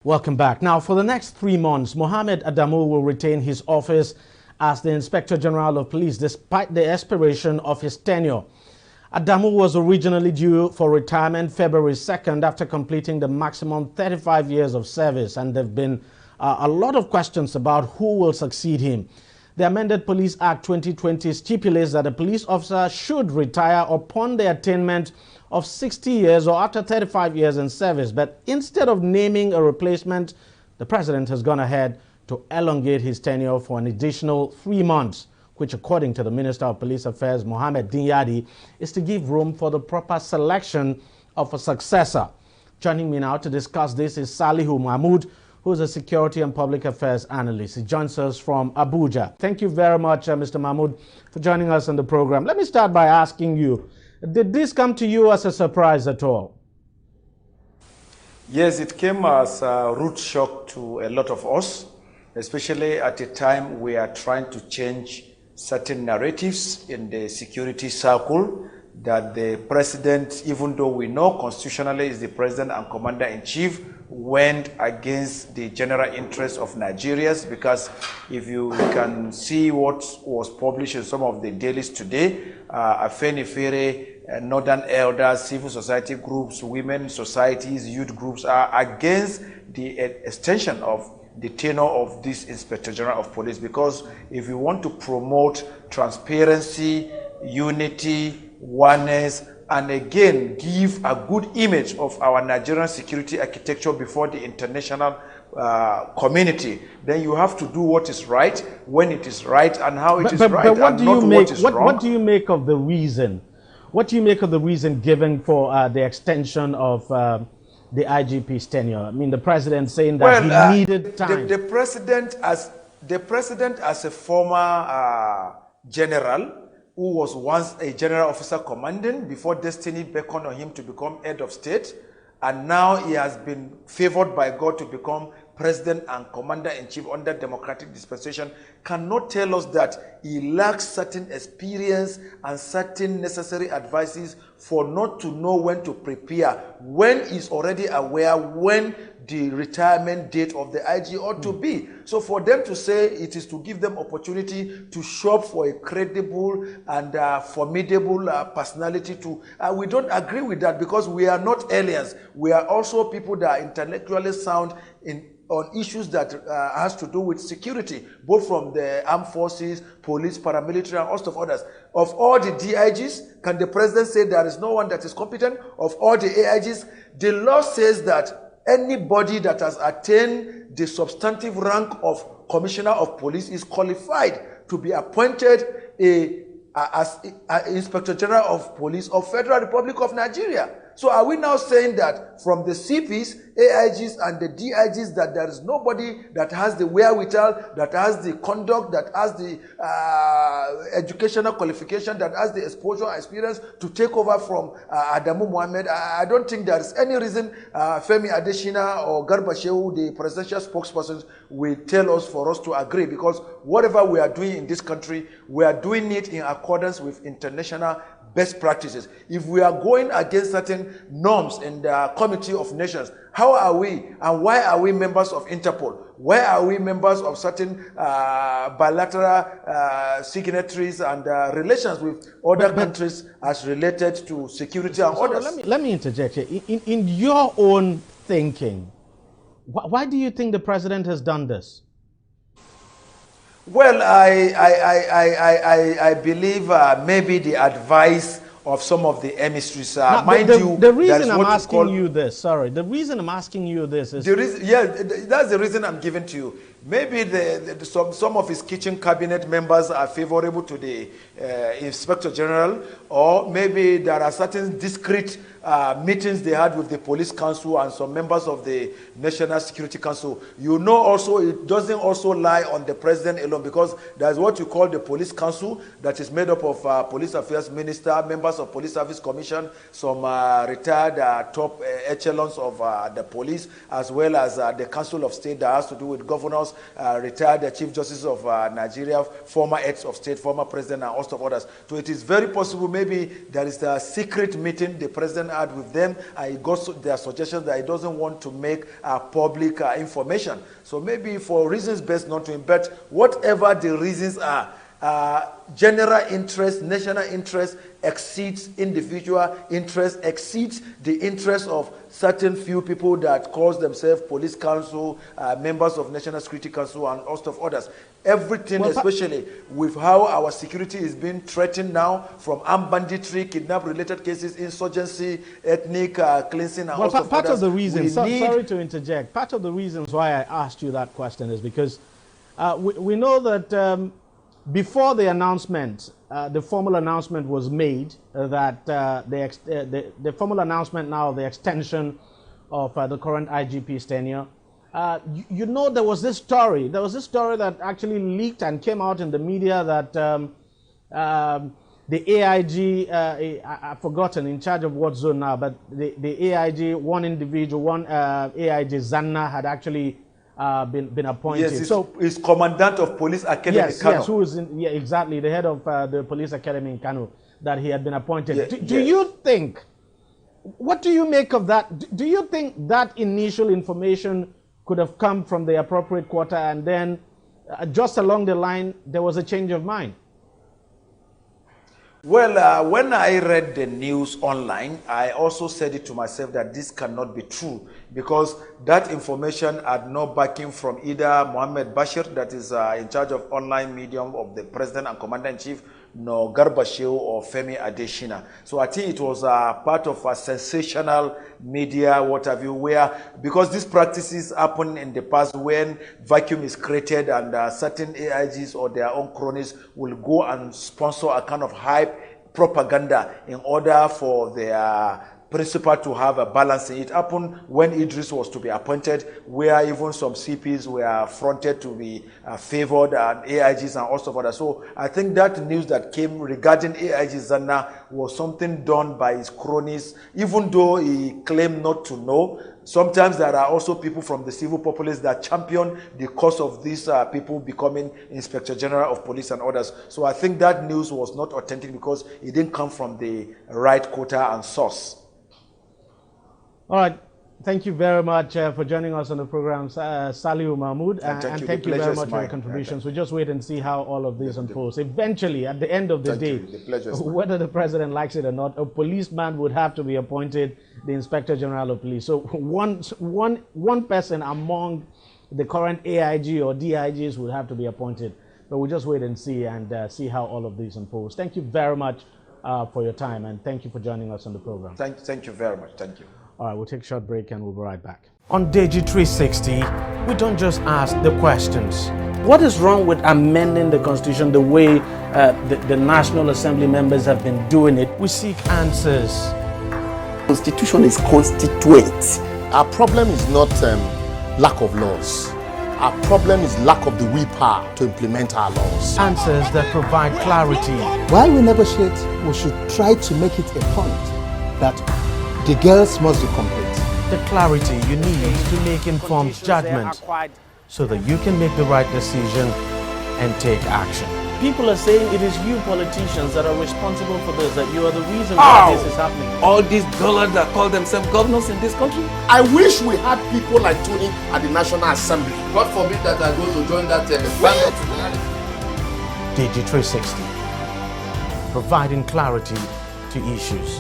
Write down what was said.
Welcome back. Now, for the next 3 months, Mohammed Adamu will retain his office as the Inspector General of Police despite the expiration of his tenure. Adamu was originally due for retirement February 2nd after completing the maximum 35 years of service, and there have been a lot of questions about who will succeed him. The amended Police Act 2020 stipulates that a police officer should retire upon the attainment of 60 years or after 35 years in service. But instead of naming a replacement, the president has gone ahead to elongate his tenure for an additional 3 months, which, according to the Minister of Police Affairs, Mohammed Dinyadi, is to give room for the proper selection of a successor. Joining me now to discuss this is Salihu Mahmood, who is a security and public affairs analyst. He joins us from Abuja. Thank you very much, Mr. Mahmood, for joining us on the program. Let me start by asking you, did this come to you as a surprise at all? Yes, it came as a rude shock to a lot of us, especially at a time we are trying to change certain narratives in the security circle, that the president, even though we know constitutionally is the president and commander-in-chief, went against the general interest of Nigerians. Because if you can see what was published in some of the dailies today, Afenifere, Northern Elders, civil society groups, women societies, youth groups are against the extension of the tenure of this Inspector General of Police, because if you want to promote transparency, unity, oneness, and again give a good image of our Nigerian security architecture before the international community, then you have to do what is right when it is right and how it is right, and not what is wrong. What do you make of the reason? What do you make of the reason given for the extension of the IGP's tenure? I mean, the president saying that he needed time. The president, as a former general, who was once a general officer commanding before destiny beckoned on him to become head of state, and now he has been favored by God to become president and commander-in-chief under democratic dispensation, cannot tell us that he lacks certain experience and certain necessary advices for not to know when to prepare, when he's already aware when the retirement date of the IG ought to be. So for them to say it is to give them opportunity to shop for a credible and formidable personality to, we don't agree with that, because we are not aliens. We are also people that are intellectually sound on issues that has to do with security, both from the armed forces, police, paramilitary, and host of others. Of all the DIGs, can the president say there is no one that is competent? Of all the AIGs, the law says that anybody that has attained the substantive rank of commissioner of police is qualified to be appointed as Inspector General of Police of Federal Republic of Nigeria. So are we now saying that from the CPs, AIGs, and the DIGs that there is nobody that has the wherewithal, that has the conduct, that has the educational qualification, that has the exposure and experience to take over from Adamu Mohammed? I don't think there is any reason Femi Adesina or Garba Shehu, the presidential spokespersons, will tell us for us to agree, because whatever we are doing in this country, we are doing it in accordance with international best practices. If we are going against certain norms in the Committee of Nations, how are we and why are we members of Interpol? Why are we members of certain bilateral signatories and relations with other countries as related to security and others? Let me interject here. In your own thinking, why do you think the president has done this? Well, I believe maybe the advice of some of the emissaries. The reason I'm asking you this is... that's the reason I'm giving to you. Maybe some of his kitchen cabinet members are favorable to the Inspector General, or maybe there are certain discrete meetings they had with the Police Council and some members of the National Security Council. You know, also it doesn't also lie on the president alone, because there's what you call the Police Council that is made up of Police Affairs Minister, members of Police Service Commission, some retired top echelons of the police, as well as the Council of State that has to do with governors governors, retired Chief Justice of Nigeria, former heads of state, former president, and host of others. So it is very possible maybe there is a secret meeting the president had with them, and he got their suggestions that he doesn't want to make public information. So maybe for reasons best known to him, but whatever the reasons are, general interest, national interest exceeds individual interest, exceeds the interest of certain few people that call themselves police council, members of National Security Council, and host of others. Everything, well, especially with how our security is being threatened now from armed banditry, kidnap-related cases, insurgency, ethnic cleansing, and host of part others. Of the reasons, sorry to interject, part of the reasons why I asked you that question is because we know that before the announcement, the formal announcement was made that the formal announcement now of the extension of the current IGP's tenure. You know, there was this story that actually leaked and came out in the media that the AIG, I've forgotten in charge of what zone now, but the AIG, one individual, one AIG Zanna had actually been appointed. Yes, he's Commandant of Police Academy in Kano. Yes, who is exactly the head of the Police Academy in Kano, that he had been appointed. Yeah, do you think, what do you make of that? Do you think that initial information could have come from the appropriate quarter and then just along the line there was a change of mind? Well, when I read the news online, I also said it to myself that this cannot be true, because that information had no backing from either Mohammed Bashir, that is in charge of online medium of the President and Commander-in-Chief, nor Garba Shehu or Femi Adesina. So I think it was part of a sensational media, what have you, where, because these practices happen in the past when vacuum is created and certain AIGs or their own cronies will go and sponsor a kind of hype propaganda in order for their principal to have a balance. It happened when Idris was to be appointed, where even some CPs were fronted to be favored, and AIGs and all of others. So I think that news that came regarding AIG Zanna was something done by his cronies, even though he claimed not to know. Sometimes there are also people from the civil populace that champion the cause of these people becoming Inspector General of Police and others. So I think that news was not authentic because it didn't come from the right quota and source. All right. Thank you very much for joining us on the program, Saliu Mahmood. And thank you very much for your contributions. We'll just wait and see how all of this unfolds. Eventually, at the end of the day, whether the president likes it or not, a policeman would have to be appointed the Inspector General of Police. So one person among the current AIG or DIGs would have to be appointed. But we'll just wait and see see how all of this unfolds. Thank you very much for your time, and thank you for joining us on the program. Thank you very much. Thank you. All right, we'll take a short break and we'll be right back. On Deji 360, we don't just ask the questions. What is wrong with amending the Constitution the way the National Assembly members have been doing it? We seek answers. Constitution is constituent. Our problem is not lack of laws. Our problem is lack of the willpower to implement our laws. Answers that provide clarity. While we negotiate, we should try to make it a point that the girls must be complete. The clarity you need to make informed judgment so that you can make the right decision and take action. People are saying it is you politicians that are responsible for this, that you are the reason why this is happening. All these dollars that call themselves governors in this country? I wish we had people like Tony at the National Assembly. God forbid that I go to join that Deji 360, providing clarity to issues.